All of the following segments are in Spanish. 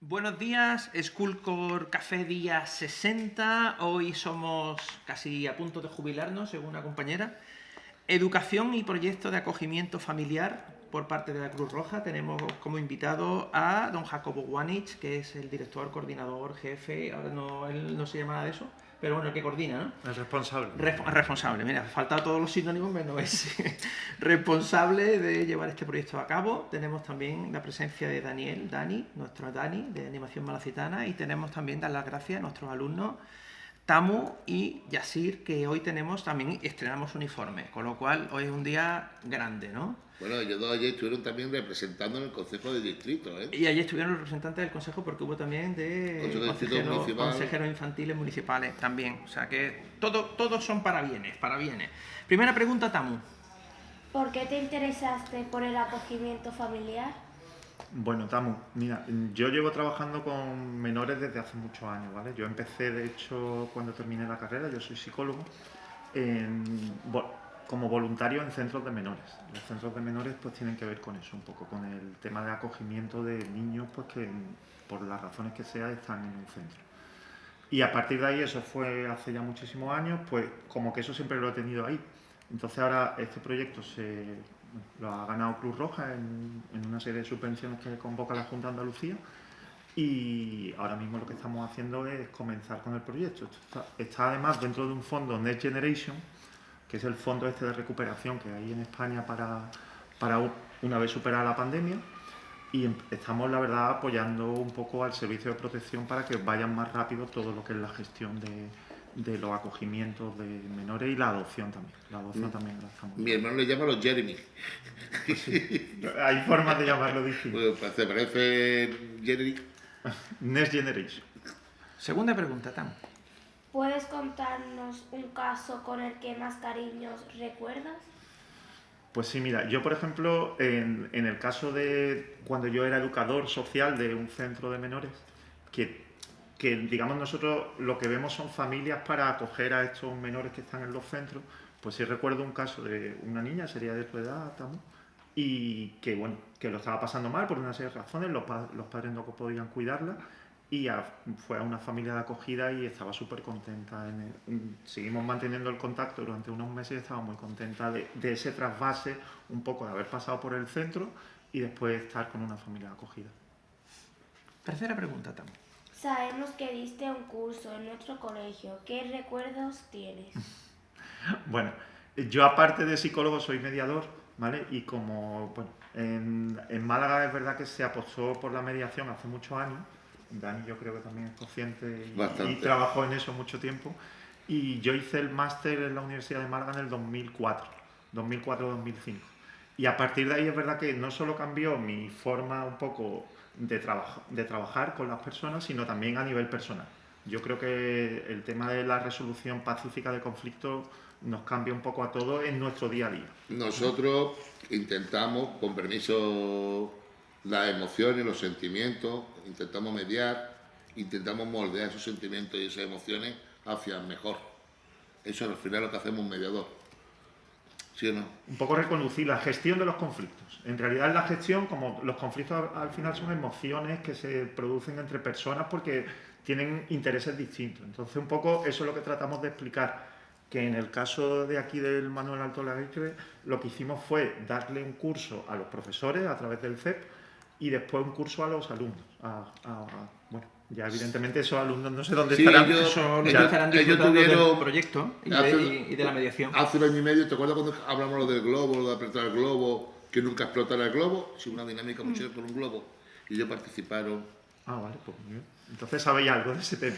Buenos días, Schoolcore Café día 60. Hoy somos casi a punto de jubilarnos, según una compañera. Educación y proyecto de acogimiento familiar por parte de la Cruz Roja. Tenemos como invitado a don Jacobo Wanich, que es el director, coordinador, jefe. Ahora no, él no se llama nada de eso, pero bueno, el que coordina, ¿no? El responsable. Responsable, mira, ha faltado todos los sinónimos menos ese. Responsable de llevar este proyecto a cabo. Tenemos también la presencia de Dani, nuestro Dani, de Animación Malacitana, y tenemos también, dar las gracias a nuestros alumnos Tamu y Yasir, que hoy también estrenamos uniforme, con lo cual hoy es un día grande, ¿no? Bueno, ellos dos ayer estuvieron también representando en el Consejo de Distrito, ¿eh? Y allí estuvieron los representantes del Consejo, porque hubo también de consejeros infantiles municipales también. O sea que todos son para bienes. Primera pregunta, Tamu. ¿Por qué te interesaste por el acogimiento familiar? Bueno, Tamu, mira, yo llevo trabajando con menores desde hace muchos años, ¿vale? Yo empecé, de hecho, cuando terminé la carrera, yo soy psicólogo, como voluntario en centros de menores. Los centros de menores pues tienen que ver con eso, un poco con el tema de acogimiento de niños pues que por las razones que sea están en un centro. Y a partir de ahí, eso fue hace ya muchísimos años, pues como que eso siempre lo he tenido ahí. Entonces ahora este proyecto lo ha ganado Cruz Roja en una serie de subvenciones que convoca la Junta de Andalucía, y ahora mismo lo que estamos haciendo es comenzar con el proyecto. Esto está además dentro de un fondo Next Generation, que es el fondo este de recuperación que hay en España para una vez superada la pandemia, y estamos, la verdad, apoyando un poco al servicio de protección para que vayan más rápido todo lo que es la gestión de los acogimientos de menores y la adopción también. La adopción también la estamos. Mi hermano le llama los Jeremy. Pues sí. Hay formas de llamarlo distinto. Pues se parece Jeremy. Next Generation. Segunda pregunta, Tamu. ¿Puedes contarnos un caso con el que más cariños recuerdas? Pues sí, mira, yo por ejemplo, en el caso de cuando yo era educador social de un centro de menores, que digamos nosotros lo que vemos son familias para acoger a estos menores que están en los centros, pues sí recuerdo un caso de una niña, sería de tu edad, Tamu, y que bueno, que lo estaba pasando mal por una serie de razones, los padres no podían cuidarla, y fue a una familia de acogida y estaba súper contenta. Seguimos manteniendo el contacto durante unos meses y estaba muy contenta de ese trasvase, un poco de haber pasado por el centro y después estar con una familia de acogida. Tercera pregunta, Tamu. Sabemos que diste un curso en nuestro colegio. ¿Qué recuerdos tienes? Bueno, yo aparte de psicólogo soy mediador, ¿vale? Y como, bueno, en Málaga es verdad que se apostó por la mediación hace muchos años. Dani yo creo que también es consciente y trabajó en eso mucho tiempo. Y yo hice el máster en la Universidad de Málaga en el 2004-2005. Y a partir de ahí es verdad que no solo cambió mi forma un poco de trabajar con las personas, sino también a nivel personal. Yo creo que el tema de la resolución pacífica de conflictos nos cambia un poco a todos en nuestro día a día. Nosotros intentamos, con permiso, las emociones, los sentimientos, intentamos mediar, intentamos moldear esos sentimientos y esas emociones hacia el mejor. Eso al final es lo que hacemos un mediador. ¿Sí o no? Un poco reconducir la gestión de los conflictos. En realidad la gestión, como los conflictos al final son emociones que se producen entre personas porque tienen intereses distintos. Entonces un poco eso es lo que tratamos de explicar, que en el caso de aquí del Manuel Alto Laguirre lo que hicimos fue darle un curso a los profesores a través del CEP y después un curso a los alumnos. Bueno, ya evidentemente esos alumnos no sé dónde estarán. Ellos estarán disfrutando del proyecto y de la mediación. Hace un año y medio, ¿te acuerdas cuando hablamos lo del globo, lo de apretar el globo, que nunca explotara el globo? Sí, una dinámica muy chévere con un globo. Y ellos participaron. Vale, pues muy bien. Entonces sabéis algo de ese tema.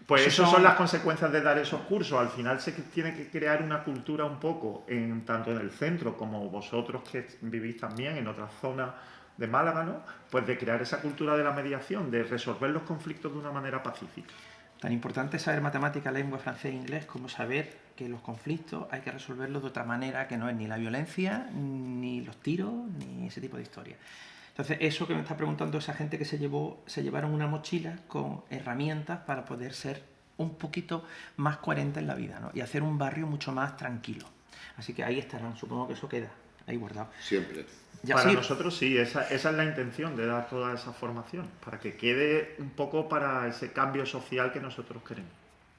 Pues esas son las consecuencias de dar esos cursos. Al final se tiene que crear una cultura un poco, tanto en el centro como vosotros que vivís también en otras zonas de Málaga, ¿no? Pues de crear esa cultura de la mediación, de resolver los conflictos de una manera pacífica. Tan importante es saber matemática, lengua, francés e inglés como saber que los conflictos hay que resolverlos de otra manera que no es ni la violencia, ni los tiros, ni ese tipo de historias. Entonces, eso que me está preguntando esa gente que se llevaron una mochila con herramientas para poder ser un poquito más coherentes en la vida, ¿no? Y hacer un barrio mucho más tranquilo. Así que ahí estarán, supongo que eso queda. ahí guardado. Siempre. Ya Para sí, nosotros sí, esa es la intención de dar toda esa formación, para que quede un poco para ese cambio social que nosotros queremos.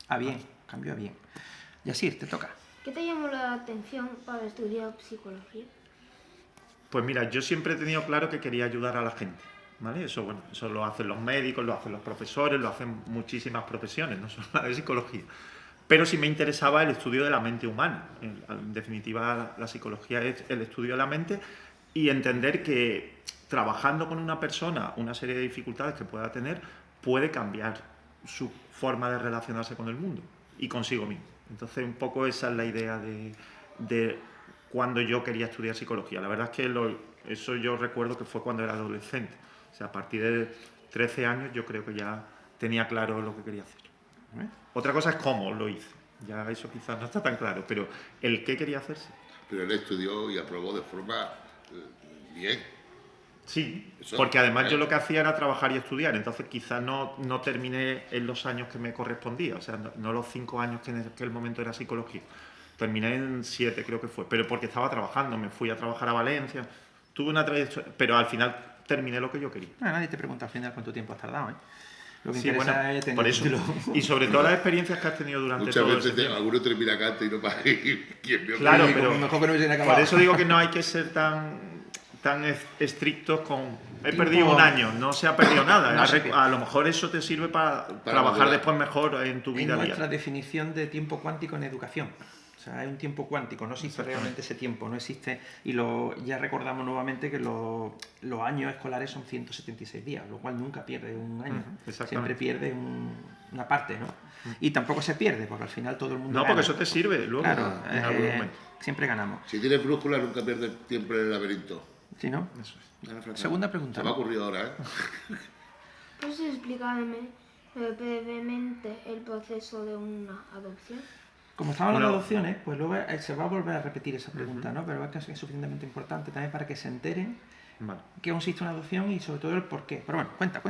a bien, cambio a bien. Yasir, te toca. ¿Qué te llamó la atención para estudiar psicología? Pues mira, yo siempre he tenido claro que quería ayudar a la gente, ¿vale? Eso, bueno, eso lo hacen los médicos, lo hacen los profesores, lo hacen muchísimas profesiones, no solo la de psicología. Pero sí me interesaba el estudio de la mente humana. En definitiva, la psicología es el estudio de la mente y entender que trabajando con una persona, una serie de dificultades que pueda tener, puede cambiar su forma de relacionarse con el mundo y consigo mismo. Entonces, un poco esa es la idea de cuando yo quería estudiar psicología. La verdad es que eso yo recuerdo que fue cuando era adolescente. O sea, a partir de 13 años yo creo que ya tenía claro lo que quería hacer. Otra cosa es cómo lo hice. Ya eso quizás no está tan claro, pero el qué quería hacerse. Pero él estudió y aprobó de forma bien. Sí, Eso, porque además yo lo que hacía era trabajar y estudiar, entonces quizás no terminé en los años que me correspondía, o sea, no los 5 años que en aquel momento era psicología. Terminé en 7 creo que fue, pero porque estaba trabajando, me fui a trabajar a Valencia, tuve una trayectoria, pero al final terminé lo que yo quería. Bueno, nadie te pregunta al final cuánto tiempo has tardado, ¿eh? Lo que Sí, interesa bueno, es tener por eso. título. Y sobre todo las experiencias que has tenido durante Muchas todo veces ese tiempo. alguno termina canto y no para quién vio. Claro, Y pero como mejor que no hubiesen acabado. por eso digo que no hay que ser tan estrictos con... He Tiempo- perdido un año, no se ha perdido nada. No se pierde. A lo mejor eso te sirve para trabajar madurar. después mejor en tu Es vida nuestra diaria. definición de tiempo cuántico en educación. O sea, hay un tiempo cuántico, no existe realmente ese tiempo, no existe. Y ya recordamos nuevamente que los años escolares son 176 días, lo cual nunca pierde un año. exactamente. Siempre pierde una parte, ¿no? Y tampoco se pierde, porque al final todo el mundo No, gana. porque eso te sirve luego Claro, en algún momento. siempre ganamos. Si tienes brújula, nunca pierdes tiempo en el laberinto. ¿Sí, no? Eso es. Segunda pregunta. Se me ha ocurrido ahora, ¿eh? ¿Puedes explicarme brevemente el proceso de una adopción? Como estamos hablando de Bueno. adopciones, pues luego se va a volver a repetir esa pregunta, ¿no? Pero es que es suficientemente importante también para que se enteren Vale. qué consiste una adopción y sobre todo el por qué. Pero bueno, cuenta.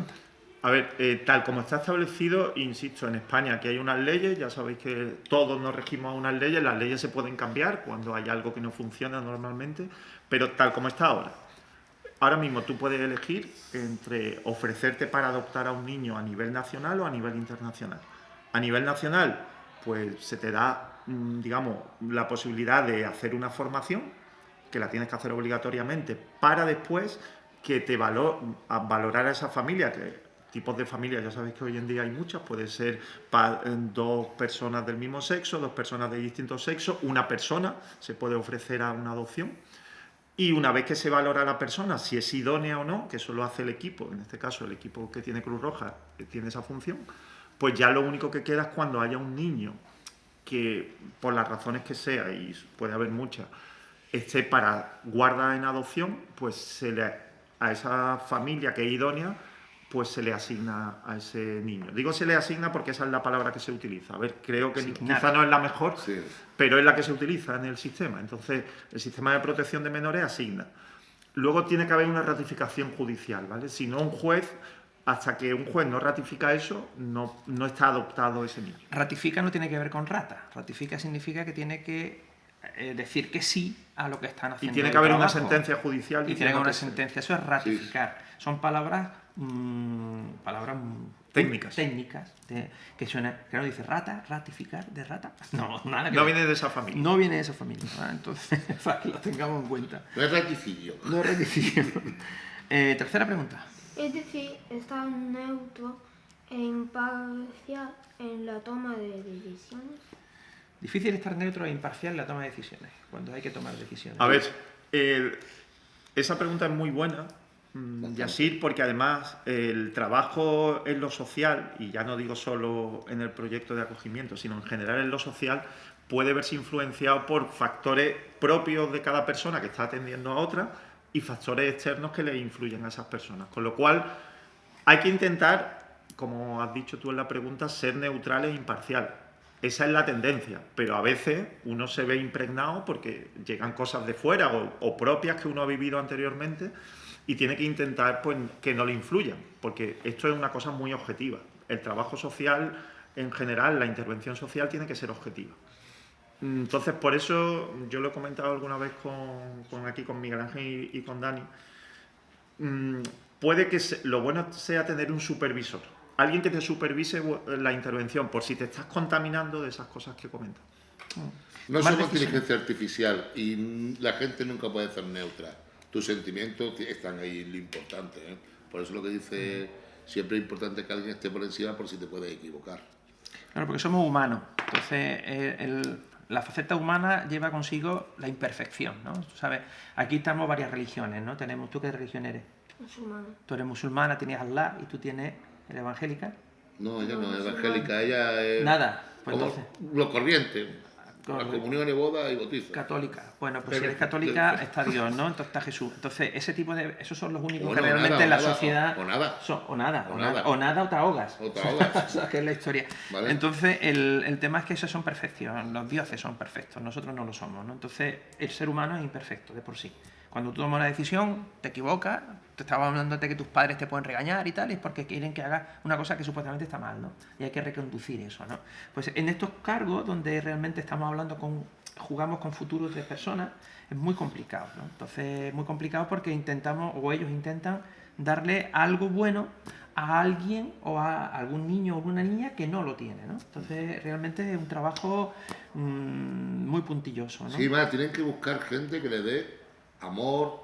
A ver, tal como está establecido, insisto, en España aquí hay unas leyes, ya sabéis que todos nos regimos a unas leyes, las leyes se pueden cambiar cuando hay algo que no funciona normalmente, pero tal como está ahora mismo tú puedes elegir entre ofrecerte para adoptar a un niño a nivel nacional o a nivel internacional. A nivel nacional, pues se te da, digamos, la posibilidad de hacer una formación, que la tienes que hacer obligatoriamente, para después que te valorar a esa familia, que tipos de familias, ya sabéis que hoy en día hay muchas, puede ser dos personas del mismo sexo, dos personas de distintos sexos, una persona se puede ofrecer a una adopción. Y una vez que se valora a la persona, si es idónea o no, que eso lo hace el equipo, en este caso el equipo que tiene Cruz Roja tiene esa función, pues ya lo único que queda es cuando haya un niño que, por las razones que sea, y puede haber muchas, esté para guarda en adopción, pues a esa familia que es idónea, pues se le asigna a ese niño. Digo se le asigna porque esa es la palabra que se utiliza. A ver, creo que Asignar. quizá no es la mejor, Sí. pero es la que se utiliza en el sistema. Entonces, el sistema de protección de menores asigna. Luego tiene que haber una ratificación judicial, ¿vale? Si no, hasta que un juez no ratifica eso, no está adoptado ese niño. Ratifica no tiene que ver con rata. Ratifica significa que tiene que decir que sí a lo que están Y haciendo. tiene el que haber una trabajo. sentencia judicial. Y tiene que haber una diciendo que sentencia. Eso es ratificar. Son palabras Técnicas. Que suena, que no dice rata, ratificar, de rata. No, nada que no ver. viene de esa familia. No viene de esa familia. ¿Vale? Entonces, para que lo tengamos en cuenta. No es raticidio. No es reticidio. Tercera pregunta. Es decir, estar neutro e imparcial en la toma de decisiones. Difícil estar neutro e imparcial en la toma de decisiones, cuando hay que tomar decisiones. A ver, esa pregunta es muy buena, Yasir, porque además el trabajo en lo social, y ya no digo solo en el proyecto de acogimiento, sino en general en lo social, puede verse influenciado por factores propios de cada persona que está atendiendo a otra y factores externos que le influyen a esas personas. Con lo cual, hay que intentar, como has dicho tú en la pregunta, ser neutral e imparcial. Esa es la tendencia, pero a veces uno se ve impregnado porque llegan cosas de fuera o propias que uno ha vivido anteriormente y tiene que intentar pues, que no le influyan, porque esto es una cosa muy objetiva. El trabajo social, en general, la intervención social tiene que ser objetiva. Entonces, por eso yo lo he comentado alguna vez aquí con Miguel Ángel y con Dani. Puede que lo bueno sea tener un supervisor, alguien que te supervise la intervención por si te estás contaminando de esas cosas que comentas. No Tomar somos decisiones. inteligencia artificial y la gente nunca puede ser neutra. Tus sentimientos están ahí, lo importante, ¿eh? Por eso lo que dice, siempre es importante que alguien esté por encima por si te puedes equivocar. Claro, porque somos humanos. Entonces, la faceta humana lleva consigo la imperfección, ¿no? Tú sabes, aquí estamos varias religiones, ¿no? ¿Tú qué religión eres? Musulmana. Tú eres musulmana, tienes Allah, y tú tienes eres evangélica. No, ella no es No, evangélica, ella es Nada, pues como entonces, lo corriente. La Correcto. comunión y boda y bautizo. católica. Bueno, pues Pero- si eres católica está Dios, ¿no? Entonces está Jesús. Entonces, esos son los únicos Bueno, que realmente nada, en la o nada, sociedad... o nada. O nada o te ahogas. O te ahogas. O sea, que es la historia. Vale. Entonces, el tema es que esos son perfectos. Los dioses son perfectos, nosotros no lo somos, ¿no? Entonces, el ser humano es imperfecto de por sí. Cuando tú tomas una decisión, te equivocas, te estaba hablando de que tus padres te pueden regañar y tal, es porque quieren que hagas una cosa que supuestamente está mal, ¿no? Y hay que reconducir eso, ¿no? Pues en estos cargos donde realmente estamos jugamos con futuros de personas, es muy complicado, ¿no? Entonces, es muy complicado porque ellos intentan darle algo bueno a alguien o a algún niño o una niña que no lo tiene, ¿no? Entonces, realmente es un trabajo muy puntilloso, ¿no? Sí, más, tienen que buscar gente que le dé amor,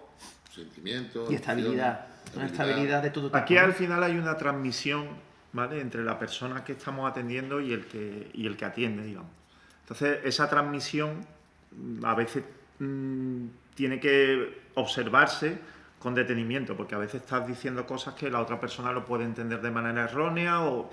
sentimientos, Y estabilidad. Una estabilidad de todo tipo. Aquí ¿no? al final hay una transmisión, ¿vale?, entre la persona que estamos atendiendo y el que atiende, digamos. Entonces, esa transmisión a veces tiene que observarse con detenimiento, porque a veces estás diciendo cosas que la otra persona lo puede entender de manera errónea o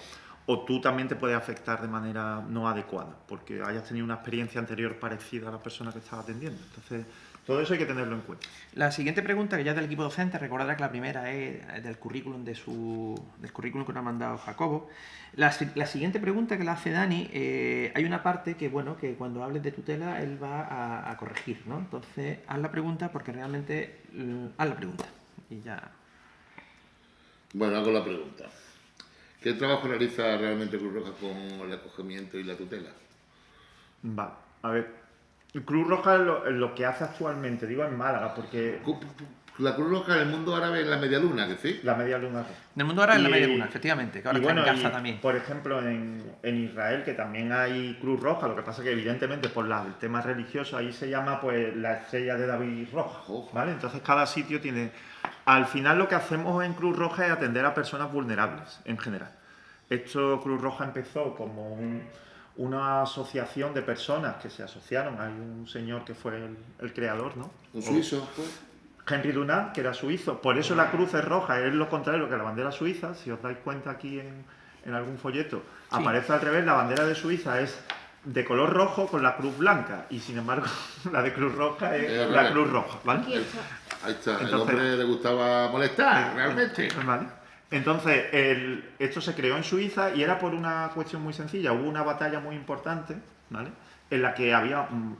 tú también te puede afectar de manera no adecuada, porque hayas tenido una experiencia anterior parecida a la persona que estás atendiendo. Entonces, todo eso hay que tenerlo en cuenta. La siguiente pregunta, que ya es del equipo docente, recordará que la primera es del currículum del currículum que nos ha mandado Jacobo. La siguiente pregunta que la hace Dani, hay una parte que, bueno, que cuando hables de tutela él va a corregir, ¿no? Entonces, haz la pregunta porque realmente... haz la pregunta y ya... Bueno, hago la pregunta. ¿Qué trabajo realiza realmente Cruz Roja con el acogimiento y la tutela? Vale, a ver. El Cruz Roja es lo que hace actualmente, digo en Málaga, porque La Cruz Roja en el mundo árabe es la media luna, ¿que sí? la media luna roja. En el mundo ahora es la Y- media luna, efectivamente, que ahora y está bueno, en Gaza y, también. por ejemplo, en Israel, que también hay Cruz Roja, lo que pasa que evidentemente por el tema religioso, ahí se llama pues la estrella de David roja, Ojo. ¿vale? Entonces cada sitio tiene... Al final lo que hacemos en Cruz Roja es atender a personas vulnerables, en general. Esto Cruz Roja empezó como una asociación de personas que se asociaron. Hay un señor que fue el creador, ¿no? Un suizo, pues. Henry Dunant, que era suizo. Por eso la cruz es roja, es lo contrario que la bandera suiza. Si os dais cuenta aquí en algún folleto, aparece al revés, la bandera de Suiza es de color rojo con la cruz blanca y sin embargo la de Cruz Roja es Es la revés. cruz roja, ¿vale? Aquí está. Ahí está, el Entonces- hombre le gustaba molestar, realmente. ¿Vale? Entonces, esto se creó en Suiza y era por una cuestión muy sencilla. Hubo una batalla muy importante, ¿vale?, en la que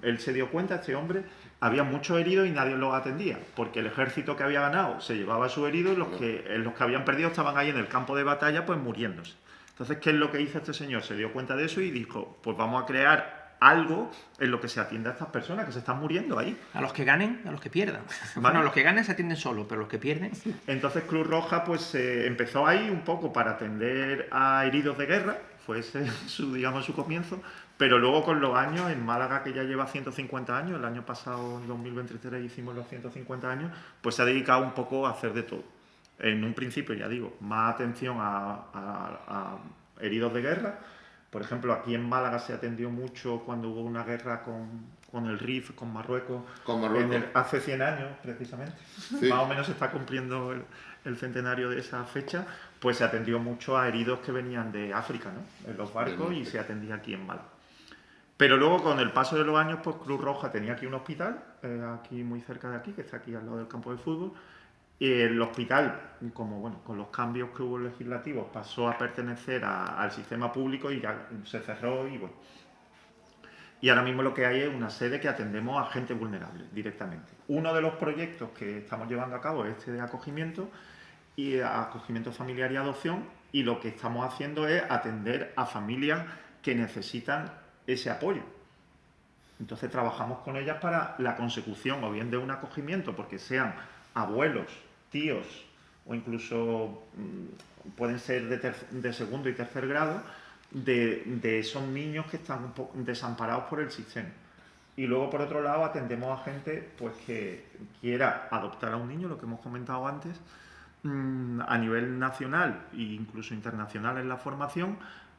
él se dio cuenta, este hombre, había muchos heridos y nadie los atendía, porque el ejército que había ganado se llevaba a sus heridos y los que habían perdido estaban ahí en el campo de batalla, pues muriéndose. Entonces, ¿qué es lo que hizo este señor? Se dio cuenta de eso y dijo, pues vamos a crear algo en lo que se atienda a estas personas que se están muriendo ahí. A los que ganen, a los que pierdan. Vale. Bueno, los que ganen se atienden solos, pero los que pierden... Entonces Cruz Roja pues empezó ahí un poco para atender a heridos de guerra, fue ese su comienzo, pero luego con los años, en Málaga, que ya lleva 150 años, el año pasado, en 2023, hicimos los 150 años, pues se ha dedicado un poco a hacer de todo. En un principio, ya digo, más atención a heridos de guerra. Por ejemplo, aquí en Málaga se atendió mucho cuando hubo una guerra con el RIF, con Marruecos, Con Marruecos. hace 100 años, precisamente. Sí. Más o menos se está cumpliendo el centenario de esa fecha, pues se atendió mucho a heridos que venían de África, ¿no?, en los barcos, y se atendía aquí en Málaga. Pero luego, con el paso de los años, pues Cruz Roja tenía aquí un hospital, aquí muy cerca de aquí, que está aquí al lado del campo de fútbol. Y el hospital, como bueno, con los cambios que hubo legislativos, pasó a pertenecer al sistema público y ya se cerró y bueno. Y ahora mismo lo que hay es una sede que atendemos a gente vulnerable directamente. Uno de los proyectos que estamos llevando a cabo es este de acogimiento familiar y adopción, y lo que estamos haciendo es atender a familias que necesitan ese apoyo. Entonces trabajamos con ellas para la consecución o bien de un acogimiento, porque sean abuelos, tíos o incluso pueden ser de segundo y tercer grado, de esos niños que están un poco desamparados por el sistema. Y luego, por otro lado, atendemos a gente pues, que quiera adoptar a un niño, lo que hemos comentado antes, a nivel nacional e incluso internacional en la formación,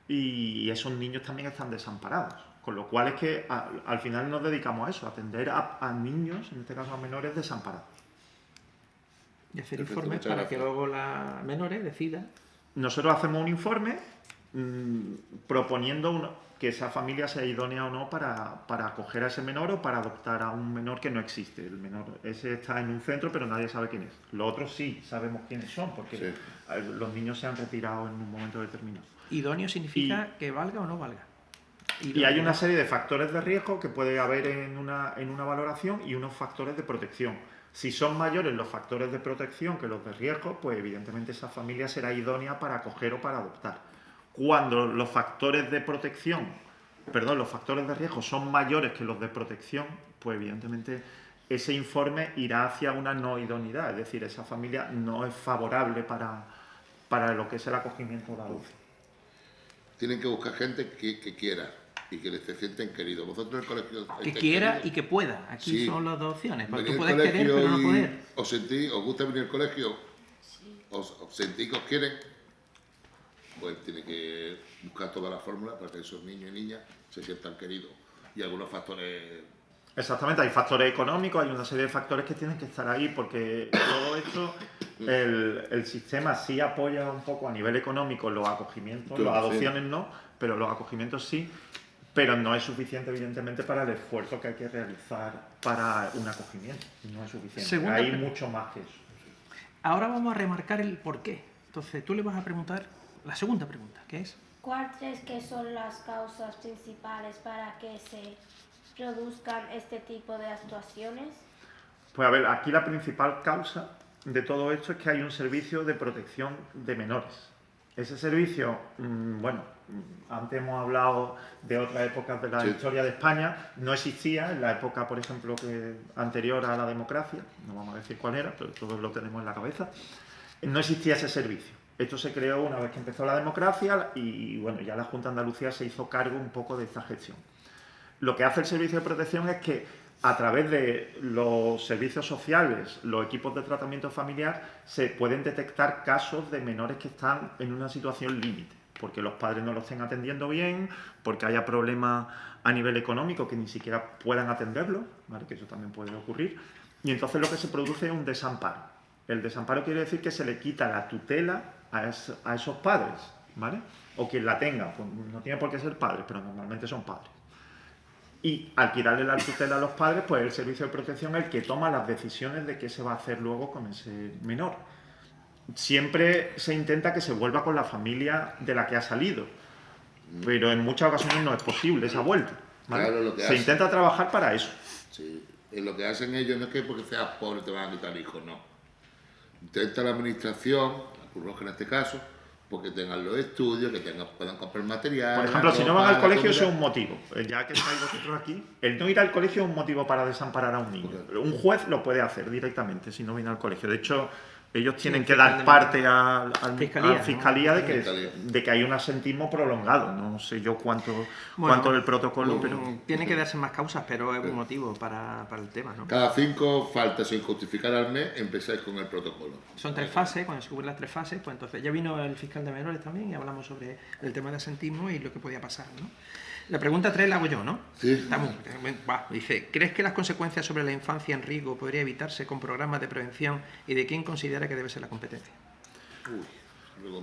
y esos niños también están desamparados. Con lo cual es que al final nos dedicamos a eso, a atender a niños, en este caso a menores desamparados. Y hacer informes para que luego la menores decida. Nosotros hacemos un informe proponiendo que esa familia sea idónea o no para acoger a ese menor o para adoptar a un menor que no existe. El menor ese está en un centro, pero nadie sabe quién es. Los otros sí sabemos quiénes son, porque los niños se han retirado en un momento determinado. ¿Idóneo significa que valga o no valga? Y hay una serie de factores de riesgo que puede haber en una valoración y unos factores de protección. Si son mayores los factores de protección que los de riesgo, pues evidentemente esa familia será idónea para acoger o para adoptar. Cuando los factores de protección, los factores de riesgo son mayores que los de protección, pues evidentemente ese informe irá hacia una no idoneidad, es decir, esa familia no es favorable para lo que es el acogimiento o la adopción. Tienen que buscar gente que quiera y que se sienten queridos. Vosotros el colegio... Que quiera y que pueda. Aquí son las dos opciones. Porque tú puedes colegio querer, pero no poder. ¿Os gusta venir al colegio? ¿Os sentís que os quieren? Pues tiene que buscar toda la fórmula para que esos niños y niñas se sientan queridos. Y algunos factores... Exactamente, hay factores económicos, hay una serie de factores que tienen que estar ahí, porque todo esto, el sistema sí apoya un poco a nivel económico los acogimientos, las adopciones no, pero los acogimientos sí, pero no es suficiente evidentemente para el esfuerzo que hay que realizar para un acogimiento, no es suficiente, hay mucho más que eso. Ahora vamos a remarcar el porqué. Entonces tú le vas a preguntar la segunda pregunta, que es... ¿Cuáles crees que son las causas principales para que se produzcan este tipo de actuaciones? Pues a ver, aquí la principal causa de todo esto es que hay un servicio de protección de menores. Ese servicio, antes hemos hablado de otras épocas de la historia de España, no existía en la época, por ejemplo, anterior a la democracia, no vamos a decir cuál era, pero todos lo tenemos en la cabeza, no existía ese servicio. Esto se creó una vez que empezó la democracia y ya la Junta de Andalucía se hizo cargo un poco de esta gestión. Lo que hace el servicio de protección es que a través de los servicios sociales, los equipos de tratamiento familiar, se pueden detectar casos de menores que están en una situación límite, porque los padres no lo estén atendiendo bien, porque haya problemas a nivel económico que ni siquiera puedan atenderlo, ¿vale? Que eso también puede ocurrir, y entonces lo que se produce es un desamparo. El desamparo quiere decir que se le quita la tutela a esos padres, ¿vale? O quien la tenga, pues no tiene por qué ser padre, pero normalmente son padres. Y al quitarle la tutela a los padres, pues el servicio de protección es el que toma las decisiones de qué se va a hacer luego con ese menor. Siempre se intenta que se vuelva con la familia de la que ha salido, pero en muchas ocasiones no es posible esa vuelta, ¿vale? Claro, se intenta trabajar para eso. Sí, y lo que hacen ellos no es que porque seas pobre te van a quitar hijos, no. Intenta la administración, la Cruz Roja en este caso, porque tengan los estudios, que puedan comprar material. Por ejemplo, si no van al colegio, eso es un motivo. Ya que estáis vosotros aquí, el no ir al colegio es un motivo para desamparar a un niño. Un juez lo puede hacer directamente si no viene al colegio. De hecho, ellos tienen que dar parte a la fiscalía, ¿no? de que hay un asentismo prolongado. No sé yo cuánto es el protocolo, pero... Tiene que darse más causas, pero es un motivo para el tema, ¿no? Cada 5 faltas sin justificar al mes empezáis con el protocolo. Son 3 fases, cuando se cubren las 3 fases, pues entonces ya vino el fiscal de menores también y hablamos sobre el tema de asentismo y lo que podía pasar, ¿no? La pregunta 3 la hago yo, ¿no? Sí. Dice, ¿crees que las consecuencias sobre la infancia en riesgo podría evitarse con programas de prevención y de quién considera que debe ser la competencia?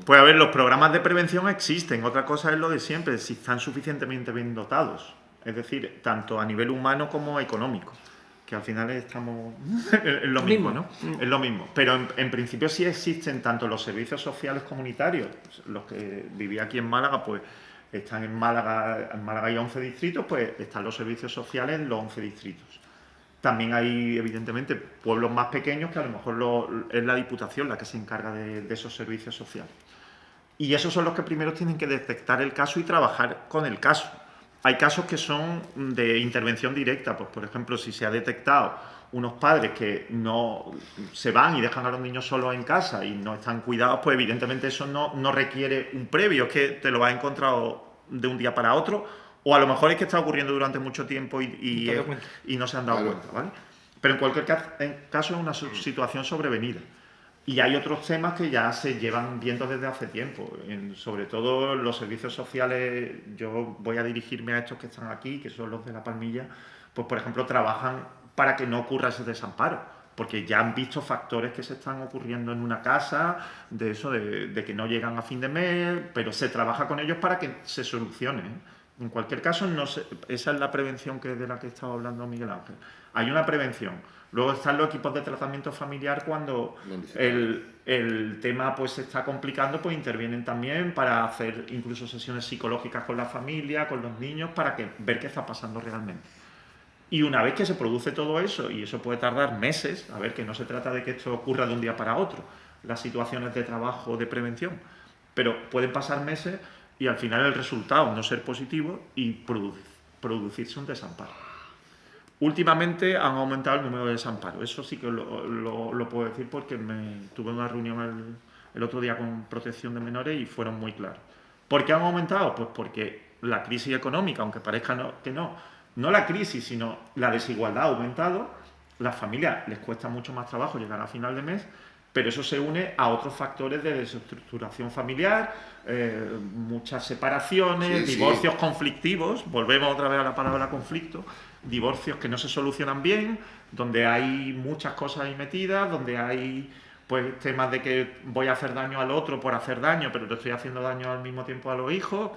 Pues a ver, los programas de prevención existen. Otra cosa es lo de siempre, si están suficientemente bien dotados. Es decir, tanto a nivel humano como económico. Que al final estamos... es lo mismo, ¿no? Es lo mismo. Pero en principio sí existen tanto los servicios sociales comunitarios, los que viví aquí en Málaga, pues... Están en Málaga hay 11 distritos, pues están los servicios sociales en los 11 distritos. También hay, evidentemente, pueblos más pequeños que a lo mejor es la Diputación la que se encarga de esos servicios sociales. Y esos son los que primero tienen que detectar el caso y trabajar con el caso. Hay casos que son de intervención directa, pues por ejemplo, si se ha detectado unos padres que no se van y dejan a los niños solos en casa y no están cuidados, pues evidentemente eso no requiere un previo, es que te lo has encontrado de un día para otro, o a lo mejor es que está ocurriendo durante mucho tiempo y no se han dado cuenta, ¿vale? Pero en cualquier caso es una situación sobrevenida. Y hay otros temas que ya se llevan viendo desde hace tiempo. Sobre todo los servicios sociales, yo voy a dirigirme a estos que están aquí, que son los de La Palmilla, pues por ejemplo trabajan para que no ocurra ese desamparo, porque ya han visto factores que se están ocurriendo en una casa, de eso, de que no llegan a fin de mes, pero se trabaja con ellos para que se solucione, ¿eh? En cualquier caso, esa es la prevención de la que estaba hablando Miguel Ángel. Hay una prevención. Luego están los equipos de tratamiento familiar cuando el tema pues se está complicando, pues intervienen también para hacer incluso sesiones psicológicas con la familia, con los niños, para ver qué está pasando realmente. Y una vez que se produce todo eso, y eso puede tardar meses, a ver, que no se trata de que esto ocurra de un día para otro, las situaciones de trabajo de prevención, pero pueden pasar meses y al final el resultado no ser positivo y producirse un desamparo. Últimamente han aumentado el número de desamparos, eso sí que lo puedo decir porque tuve una reunión el otro día con Protección de Menores y fueron muy claros. ¿Por qué han aumentado? Pues porque la crisis económica, aunque parezca que no la crisis, sino la desigualdad ha aumentado, las familias les cuesta mucho más trabajo llegar a final de mes, pero eso se une a otros factores de desestructuración familiar, muchas separaciones, divorcios conflictivos, volvemos otra vez a la palabra conflicto, divorcios que no se solucionan bien, donde hay muchas cosas ahí metidas, donde hay pues temas de que voy a hacer daño al otro por hacer daño, pero le estoy haciendo daño al mismo tiempo a los hijos.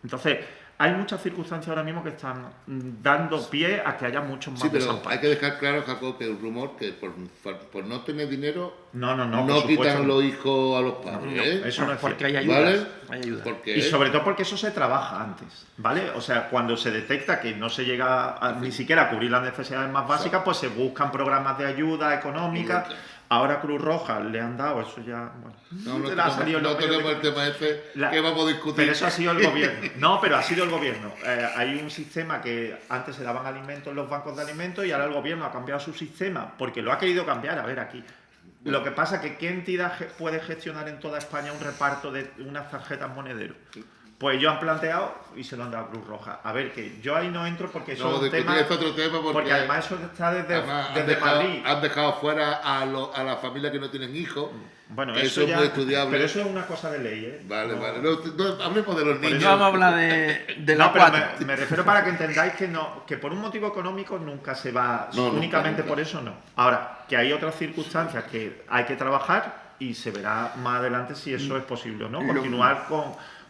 Entonces, hay muchas circunstancias ahora mismo que están dando pie a que haya muchos más desamparos. Hay que dejar claro, Jacob, que el rumor que por no tener dinero no quitan los hijos a los padres. Eso no es porque hay ayudas. ¿Vale? Hay ayudas. Y sobre todo porque eso se trabaja antes, ¿vale? O sea, cuando se detecta que no se llega ni siquiera a cubrir las necesidades más básicas, pues se buscan programas de ayuda económica. Ahora Cruz Roja le han dado, eso ya... Bueno, no tenemos el tema ese que vamos a discutir. Pero eso ha sido el gobierno. No, pero ha sido el gobierno. Hay un sistema que antes se daban alimentos en los bancos de alimentos y ahora el gobierno ha cambiado su sistema porque lo ha querido cambiar. A ver, aquí. Lo que pasa es que ¿qué entidad puede gestionar en toda España un reparto de unas tarjetas monedero? Pues ellos han planteado y se lo han dado a Cruz Roja. A ver, que yo ahí no entro porque eso es un tema... otro tema porque además eso está desde Madrid. Han dejado fuera a las familias que no tienen hijos. Bueno, eso ya, es muy estudiable. Pero eso es una cosa de ley, ¿eh? Vale. No, hablemos de los niños. No vamos a hablar de la 4. Me refiero para que entendáis que por un motivo económico nunca se va, únicamente por eso no. Ahora, que hay otras circunstancias que hay que trabajar y se verá más adelante si eso es posible o no. Continuar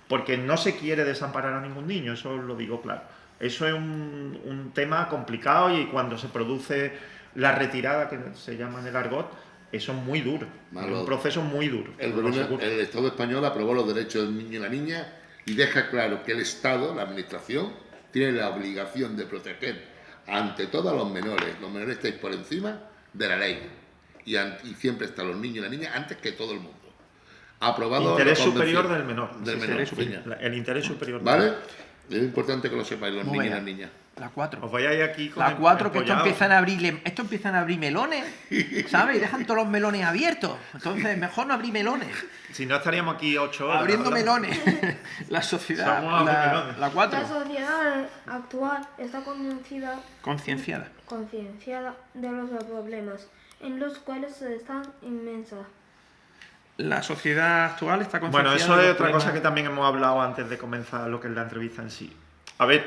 porque no se quiere desamparar a ningún niño, eso os lo digo claro. Eso es un tema complicado y cuando se produce la retirada, que se llama en el argot, eso es muy duro, es un proceso muy duro. El Estado español aprobó los derechos del niño y la niña y deja claro que el Estado, la Administración, tiene la obligación de proteger ante todo a los menores. Los menores estáis por encima de la ley y siempre están los niños y la niña antes que todo el mundo. Aprobado interés superior del menor. El interés superior. ¿Vale? Es importante que lo sepáis los niños y las niñas. La 4. Os vayáis aquí con la 4 que esto empiezan a abrir melones, ¿sabes? Y dejan todos los melones abiertos. Entonces, mejor no abrir melones. Si no estaríamos aquí 8 horas. Abriendo melones. La sociedad. La 4. La sociedad actual está concienciada de los problemas en los cuales están inmensas. La sociedad actual está concienciada. Bueno, eso es otra cosa que también hemos hablado antes de comenzar lo que es la entrevista en sí. A ver,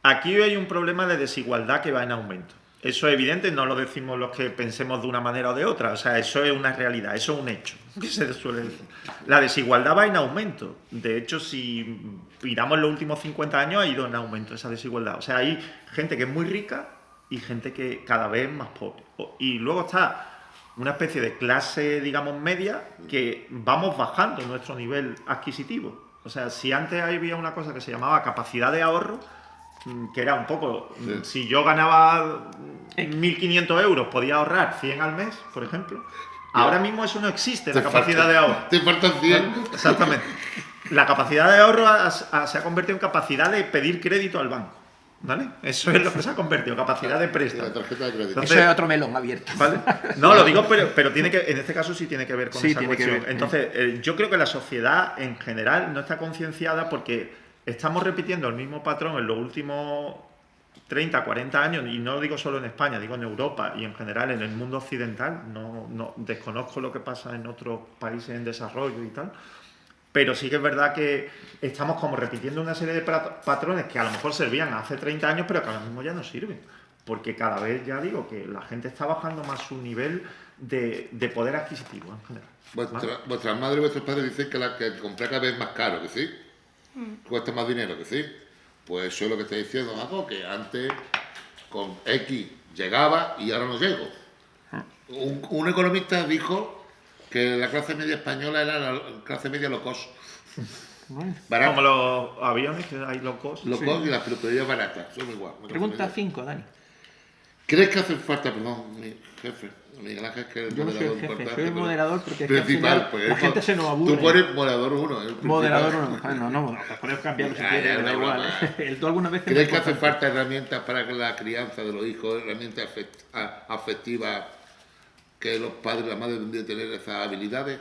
aquí hay un problema de desigualdad que va en aumento. Eso es evidente, no lo decimos los que pensemos de una manera o de otra. O sea, eso es una realidad, eso es un hecho, que se suele decir. La desigualdad va en aumento. De hecho, si miramos los últimos 50 años, ha ido en aumento esa desigualdad. O sea, hay gente que es muy rica y gente que cada vez es más pobre. Y luego está una especie de clase, digamos, media, que vamos bajando nuestro nivel adquisitivo. O sea, si antes había una cosa que se llamaba capacidad de ahorro, que era un poco, si yo ganaba 1.500 euros, podía ahorrar 100 al mes, por ejemplo. Ahora mismo eso no existe, la capacidad de ahorro. Te faltan 100. Exactamente. la capacidad de ahorro se ha convertido en capacidad de pedir crédito al banco. ¿Vale? Eso es lo que se ha convertido, capacidad de préstamo. La tarjeta de crédito. Entonces, eso es otro melón abierto. ¿vale? No, lo digo, pero tiene que, en este caso sí tiene que ver con Sí, esa tiene que cuestión. ver. Entonces, yo creo que la sociedad en general no está concienciada porque estamos repitiendo el mismo patrón en los últimos 30, 40 años, y no lo digo solo en España, digo en Europa y en general en el mundo occidental. No desconozco lo que pasa en otros países en desarrollo y tal. Pero sí que es verdad que estamos como repitiendo una serie de patrones que a lo mejor servían hace 30 años, pero que ahora mismo ya no sirven. Porque cada vez, ya digo, que la gente está bajando más su nivel de poder adquisitivo en general. Vuestras madres y vuestros padres dicen que comprar cada vez más caro, ¿que sí? Cuesta más dinero, ¿que sí? Pues eso es lo que está diciendo Maco, que antes con X llegaba y ahora no llego. Un economista dijo que la clase media española era la clase media low cost. Como los aviones, que hay low cost. Low cost y las peluquerías baratas, son igual. Pregunta 5, Dani. ¿Crees que hace falta, perdón, mi jefe, Miguel Ángel, que es el Yo no soy el moderador jefe, importante, soy el moderador porque es que al principal, final pues, la gente se nos aburre. Tú pones moderador 1, Moderador 1. No, podemos cambiarlo si quieres, ya, da no, igual. Tú algunas veces ¿Crees me que hace cortas. falta herramientas para que la crianza de los hijos, herramientas afectivas, que los padres y las madres tendrían que tener esas habilidades?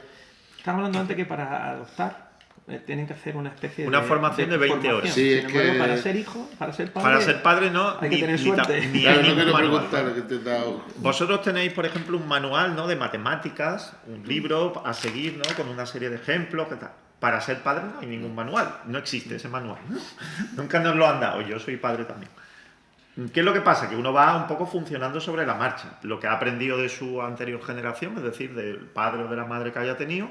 Estamos hablando antes que para adoptar tienen que hacer una especie Una formación de 20 formación. horas. Sí, Sin es embargo, que- para ser hijo, para ser padre... Para ser padre no, hay que tener suerte. ni Claro, hay no ningún quiero manual. preguntar lo que te he dado. Vosotros tenéis, por ejemplo, un manual, ¿no?, de matemáticas, un libro a seguir, ¿no?, con una serie de ejemplos, ¿qué tal? Para ser padre no hay ningún manual, no existe ese manual. Nunca nos lo han dado, yo soy padre también. ¿Qué es lo que pasa? Que uno va un poco funcionando sobre la marcha. Lo que ha aprendido de su anterior generación, es decir, del padre o de la madre que haya tenido,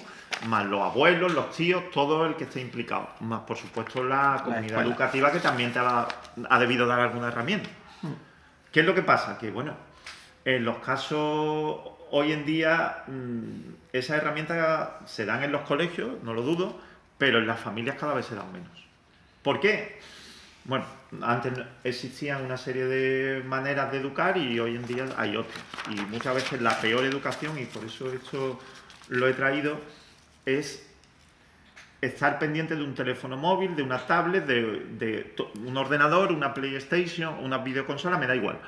más los abuelos, los tíos, todo el que esté implicado. Más, por supuesto, la comunidad escuela. educativa que también te ha debido dar alguna herramienta. ¿Qué es lo que pasa? Que, bueno, en los casos hoy en día, esas herramientas se dan en los colegios, no lo dudo, pero en las familias cada vez se dan menos. ¿Por qué? Bueno, antes existían una serie de maneras de educar y hoy en día hay otras. Y muchas veces la peor educación, y por eso esto lo he traído, es estar pendiente de un teléfono móvil, de una tablet, de un ordenador, una PlayStation, una videoconsola, me da igual.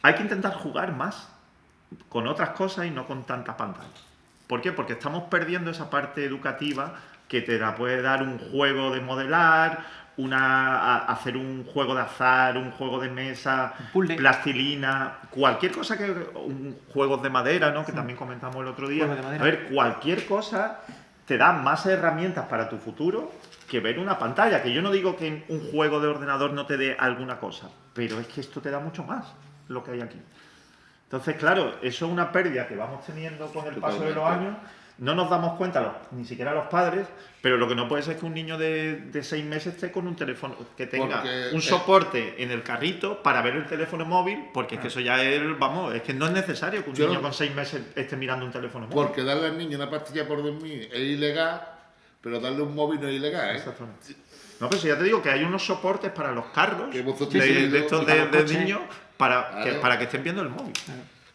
Hay que intentar jugar más con otras cosas y no con tanta pantalla. ¿Por qué? Porque estamos perdiendo esa parte educativa que te la puede dar un juego de modelar, hacer un juego de azar, un juego de mesa, puzzle, plastilina, cualquier cosa juegos de madera, ¿no?, que también comentamos el otro día. A ver, cualquier cosa te da más herramientas para tu futuro que ver una pantalla. Que yo no digo que un juego de ordenador no te dé alguna cosa, pero es que esto te da mucho más, lo que hay aquí. Entonces, claro, eso es una pérdida que vamos teniendo con el paso de los años. No nos damos cuenta, ni siquiera los padres, pero lo que no puede ser es que un niño de 6 meses esté con un teléfono, que tenga un soporte en el carrito para ver el teléfono móvil, porque es que eso ya es, vamos, es que no es necesario que un niño con 6 meses esté mirando un teléfono móvil. Porque darle al niño una pastilla por dormir es ilegal, pero darle un móvil no es ilegal, ¿eh? Exactamente. No, pero si ya te digo que hay unos soportes para los carros de estos de niños para que estén viendo el móvil.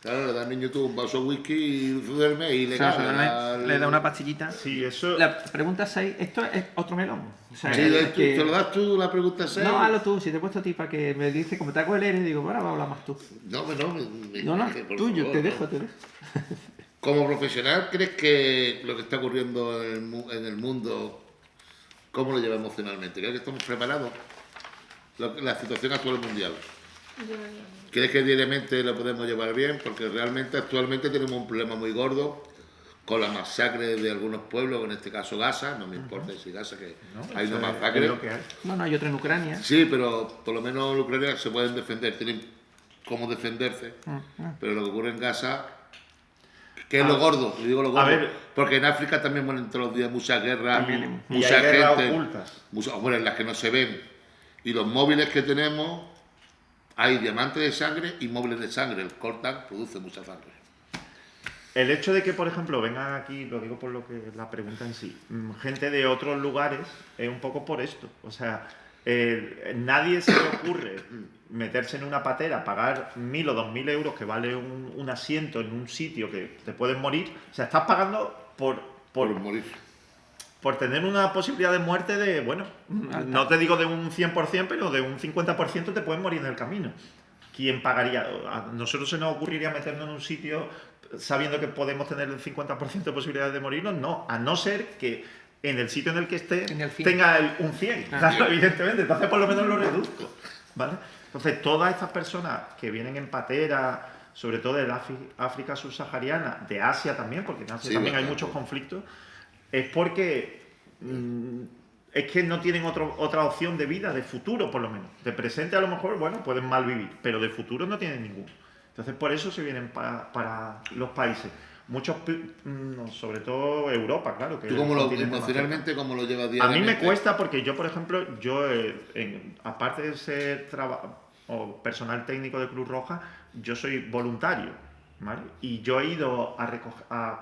Claro, le da al niño tú un vaso de whisky y duerme y le da una pastillita. Sí, eso... La pregunta 6, esto es otro melón. O sea, sí, ¿te lo das tú la pregunta 6? No, hazlo tú, si te he puesto a ti para que me dices, como te hago el N, digo, bueno, va a hablar más tú. No, tuyo, te dejo. Como profesional, ¿crees que lo que está ocurriendo en el mundo, cómo lo lleva emocionalmente? ¿Crees que estamos preparados? La situación actual mundial. ¿Crees que diariamente lo podemos llevar bien? Porque realmente actualmente tenemos un problema muy gordo con la masacre de algunos pueblos, en este caso Gaza, no me importa si Gaza, que hay una masacre. Bueno, hay otra en Ucrania. Sí, pero por lo menos en Ucrania se pueden defender, tienen cómo defenderse. Pero lo que ocurre en Gaza, que es lo gordo, le digo lo gordo, porque en África también mueren todos los días muchas guerras, mucha gente, bueno, en las que no se ven. Y los móviles que tenemos, hay diamantes de sangre y móviles de sangre. El coltan produce mucha sangre. El hecho de que, por ejemplo, vengan aquí, lo digo por lo que la pregunta en sí, gente de otros lugares, es un poco por esto. O sea, nadie se le ocurre meterse en una patera, pagar 1.000 o 2.000 euros que vale un asiento en un sitio que te puedes morir. O sea, estás pagando por morir. por tener una posibilidad de muerte de, bueno, no te digo de un 100%, pero de un 50% te puedes morir en el camino. ¿Quién pagaría? A nosotros se nos ocurriría meternos en un sitio sabiendo que podemos tener el 50% de posibilidades de morirnos. No, a no ser que en el sitio en el que esté tenga un 100, claro, evidentemente. Entonces por lo menos lo reduzco, ¿vale? Entonces todas estas personas que vienen en patera, sobre todo de África subsahariana, de Asia también, porque en Asia también hay muchos conflictos, es porque es que no tienen otra opción de vida, de futuro por lo menos. De presente a lo mejor, bueno, pueden mal vivir, pero de futuro no tienen ninguno. Entonces por eso se vienen para los países. Muchos, sobre todo Europa, claro. Que ¿tú emocionalmente cómo lo llevas diariamente? A mí me cuesta porque yo, por ejemplo, aparte de ser personal técnico de Cruz Roja, yo soy voluntario, ¿vale? Y yo he ido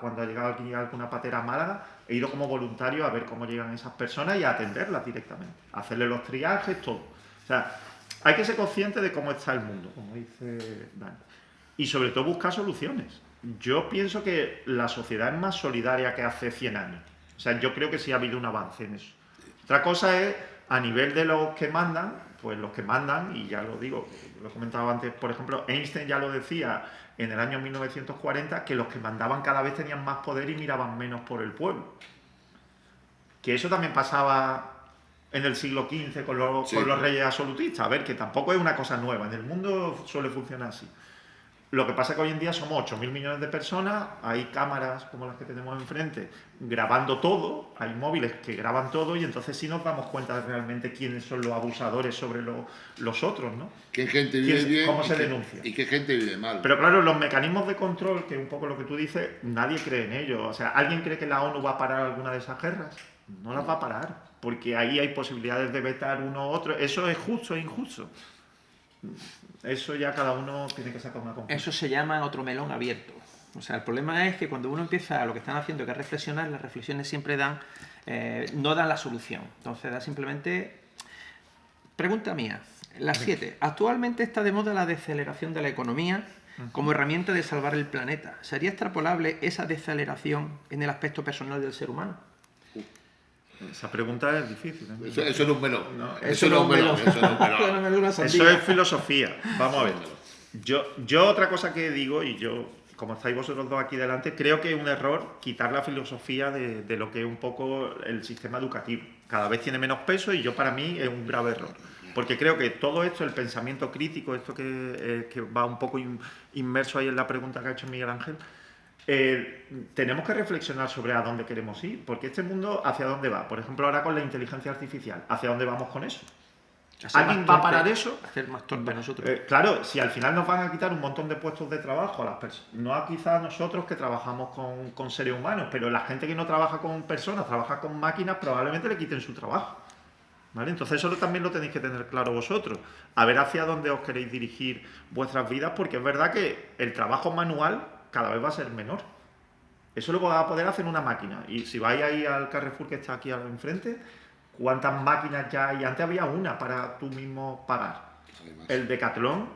cuando ha llegado aquí alguna patera a Málaga, he ido como voluntario a ver cómo llegan esas personas y a atenderlas directamente, a hacerle los triajes, todo. O sea, hay que ser consciente de cómo está el mundo, como dice Dani. Y sobre todo buscar soluciones. Yo pienso que la sociedad es más solidaria que hace 100 años. O sea, yo creo que sí ha habido un avance en eso. Otra cosa es, a nivel de los que mandan, pues los que mandan, y ya lo digo, lo he comentado antes, por ejemplo, Einstein ya lo decía en el año 1940, que los que mandaban cada vez tenían más poder y miraban menos por el pueblo. Que eso también pasaba en el siglo XV con los reyes absolutistas. A ver, que tampoco es una cosa nueva, en el mundo suele funcionar así. Lo que pasa es que hoy en día somos 8.000 millones de personas, hay cámaras como las que tenemos enfrente grabando todo, hay móviles que graban todo y entonces sí nos damos cuenta de realmente quiénes son los abusadores sobre los otros, ¿no? ¿Qué gente vive bien? ¿Cómo se denuncia? ¿Y qué gente vive mal? Pero claro, los mecanismos de control, que es un poco lo que tú dices, nadie cree en ellos. O sea, ¿alguien cree que la ONU va a parar alguna de esas guerras? No las va a parar, porque ahí hay posibilidades de vetar uno u otro. ¿Eso es justo o injusto? Eso ya cada uno tiene que sacar una conclusión. Eso se llama otro melón abierto. O sea, el problema es que cuando uno empieza, lo que están haciendo que es reflexionar, las reflexiones siempre no dan la solución. Entonces da simplemente... Pregunta mía, la 7. Actualmente está de moda la deceleración de la economía como herramienta de salvar el planeta. ¿Sería extrapolable esa deceleración en el aspecto personal del ser humano? Esa pregunta es difícil, ¿eh? Eso no es un melón. No, eso no es un melón. Eso es filosofía. Vamos a ver. Yo otra cosa que digo, y yo, como estáis vosotros dos aquí delante, creo que es un error quitar la filosofía de lo que es un poco el sistema educativo. Cada vez tiene menos peso y yo, para mí, es un grave error. Porque creo que todo esto, el pensamiento crítico, esto que va un poco inmerso ahí en la pregunta que ha hecho Miguel Ángel, tenemos que reflexionar sobre a dónde queremos ir, porque este mundo hacia dónde va. Por ejemplo, ahora con la inteligencia artificial, ¿hacia dónde vamos con eso? ¿Alguien va a parar eso? Hacer más torpe nosotros. Claro, si al final nos van a quitar un montón de puestos de trabajo a las personas, no a quizás nosotros que trabajamos con seres humanos, pero la gente que no trabaja con personas, trabaja con máquinas, probablemente le quiten su trabajo. ¿Vale? Entonces eso también lo tenéis que tener claro vosotros. A ver hacia dónde os queréis dirigir vuestras vidas, porque es verdad que el trabajo manual cada vez va a ser menor. Eso lo va a poder hacer una máquina. Y si vais ahí al Carrefour que está aquí al enfrente, ¿cuántas máquinas ya hay? Antes había una para tú mismo pagar. El Decathlon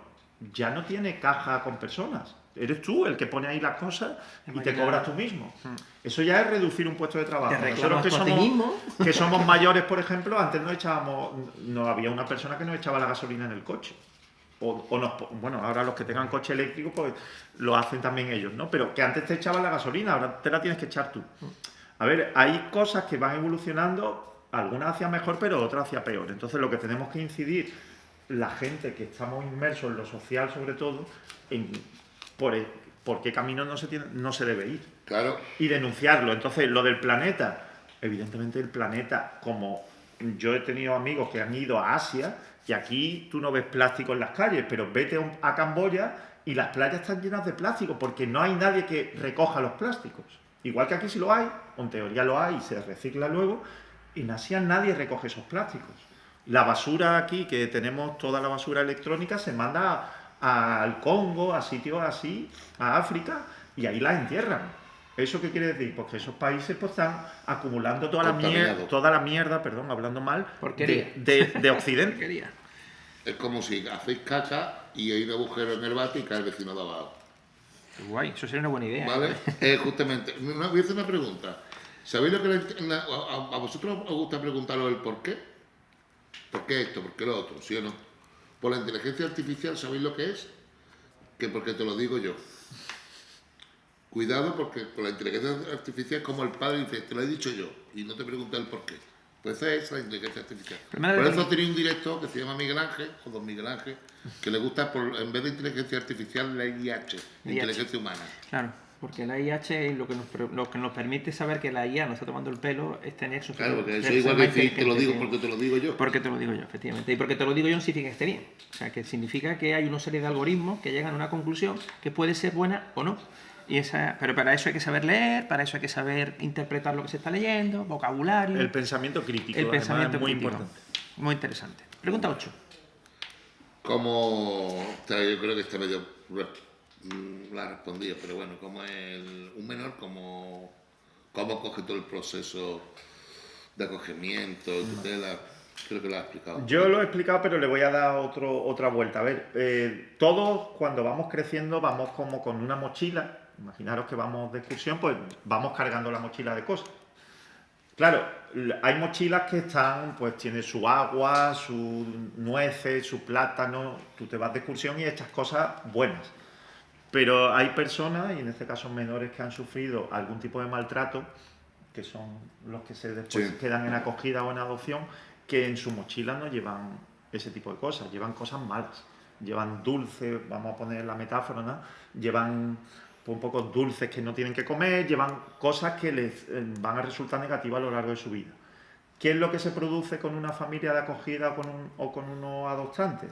ya no tiene caja con personas. Eres tú el que pone ahí las cosas y te cobras tú mismo. Eso ya es reducir un puesto de trabajo. Nosotros que somos mayores, por ejemplo, antes no había una persona que nos echaba la gasolina en el coche. Bueno, ahora los que tengan coche eléctrico pues lo hacen también ellos, ¿no? Pero que antes te echaban la gasolina, ahora te la tienes que echar tú. A ver, hay cosas que van evolucionando, algunas hacia mejor, pero otras hacia peor. Entonces lo que tenemos que incidir, la gente que estamos inmersos en lo social sobre todo, en por qué camino no se debe ir. Claro. Y denunciarlo. Entonces, lo del planeta, evidentemente el planeta, como yo he tenido amigos que han ido a Asia, y aquí tú no ves plástico en las calles, pero vete a Camboya y las playas están llenas de plástico, porque no hay nadie que recoja los plásticos. Igual que aquí sí lo hay, o en teoría lo hay, y se recicla luego, en Asia nadie recoge esos plásticos. La basura aquí, que tenemos toda la basura electrónica, se manda al Congo, a sitios así, a África, y ahí la entierran. ¿Eso qué quiere decir? Pues que esos países pues, están acumulando toda la mierda, perdón, hablando mal, de Occidente. Es como si hacéis caca y hay un agujero en el bate y cae el vecino de abajo. Guay, eso sería una buena idea. ¿Vale? Justamente, voy a hacer una pregunta. ¿Sabéis lo que a vosotros os gusta preguntaros el por qué? ¿Por qué esto? ¿Por qué lo otro? ¿Sí o no? Por la inteligencia artificial, ¿sabéis lo que es? Que porque te lo digo yo. Cuidado, porque con la inteligencia artificial es como el padre dice, te lo he dicho yo, y no te pregunta el por qué. Pues esa es la inteligencia artificial. Por eso tenía un director que se llama Miguel Ángel, o don Miguel Ángel, que le gusta, en vez de inteligencia artificial, la IH, inteligencia humana. Claro, porque la IH lo que nos permite saber que la IA nos está tomando el pelo es tener su... Claro, porque eso igual que decir, te lo digo porque te lo digo yo. Porque te lo digo yo, efectivamente. Y porque te lo digo yo no significa que esté bien. O sea, que significa que hay una serie de algoritmos que llegan a una conclusión que puede ser buena o no. Pero para eso hay que saber leer, para eso hay que saber interpretar lo que se está leyendo, vocabulario... El pensamiento crítico, el pensamiento es muy crítico. importante. Muy interesante. Pregunta 8. Yo creo que está medio... la ha respondido, pero bueno, como un menor, ¿cómo coge todo el proceso de acogimiento, tutela? Creo que lo ha explicado. Yo lo he explicado, pero le voy a dar otra vuelta. A ver, todos cuando vamos creciendo vamos como con una mochila. Imaginaros que vamos de excursión, pues vamos cargando la mochila de cosas. Claro, hay mochilas que están, pues tiene su agua, sus nueces, su plátano. Tú te vas de excursión y echas cosas buenas. Pero hay personas, y en este caso menores, que han sufrido algún tipo de maltrato, que son los que después quedan en acogida o en adopción, que en su mochila no llevan ese tipo de cosas, llevan cosas malas. Llevan dulces, vamos a poner la metáfora, ¿no? Llevan un poco dulces que no tienen que comer, llevan cosas que les van a resultar negativas a lo largo de su vida. ¿Qué es lo que se produce con una familia de acogida o con unos adoptantes?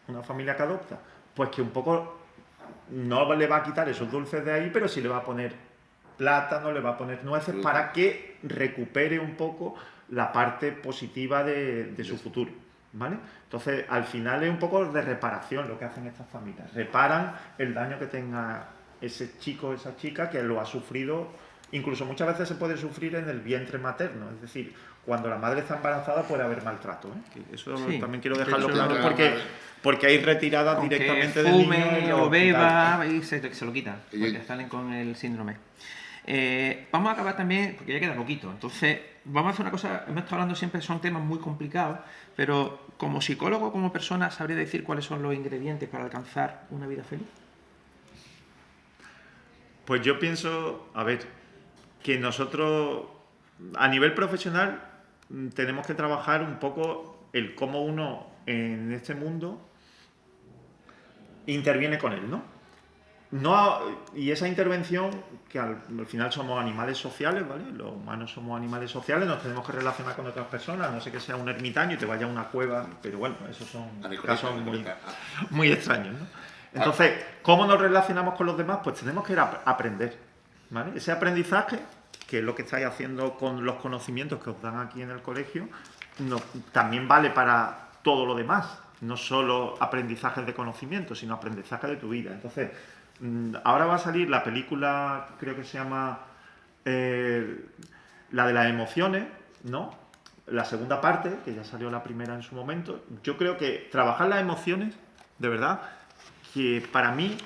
Una familia que adopta. Pues que un poco no le va a quitar esos dulces de ahí, pero sí le va a poner plátano, le va a poner nueces para que recupere un poco la parte positiva de su futuro, ¿vale? Entonces, al final es un poco de reparación lo que hacen estas familias. Reparan el daño que tenga ese chico o esa chica que lo ha sufrido. Incluso muchas veces se puede sufrir en el vientre materno, es decir, cuando la madre está embarazada puede haber maltrato, ¿eh? Eso también quiero dejarlo claro porque hay retiradas directamente del niño. Fume o beba y se lo quitan, porque salen con el síndrome. Vamos a acabar también, porque ya queda poquito, entonces vamos a hacer una cosa. Hemos estado hablando siempre, son temas muy complicados, pero como psicólogo, como persona, ¿sabría decir cuáles son los ingredientes para alcanzar una vida feliz? Pues yo pienso, a ver, que nosotros a nivel profesional tenemos que trabajar un poco el cómo uno en este mundo interviene con él, y esa intervención, que al final somos animales sociales, ¿vale? Los humanos somos animales sociales, nos tenemos que relacionar con otras personas, no sé que sea un ermitaño y te vaya a una cueva, pero bueno, esos son casos muy extraños, ¿no? Entonces, ¿cómo nos relacionamos con los demás? Pues tenemos que aprender, ¿vale? Ese aprendizaje, que es lo que estáis haciendo con los conocimientos que os dan aquí en el colegio, también vale para todo lo demás, no solo aprendizajes de conocimiento, sino aprendizaje de tu vida. Entonces, ahora va a salir la película, creo que se llama la de las emociones, ¿no? La segunda parte, que ya salió la primera en su momento. Yo creo que trabajar las emociones, de verdad, que para mí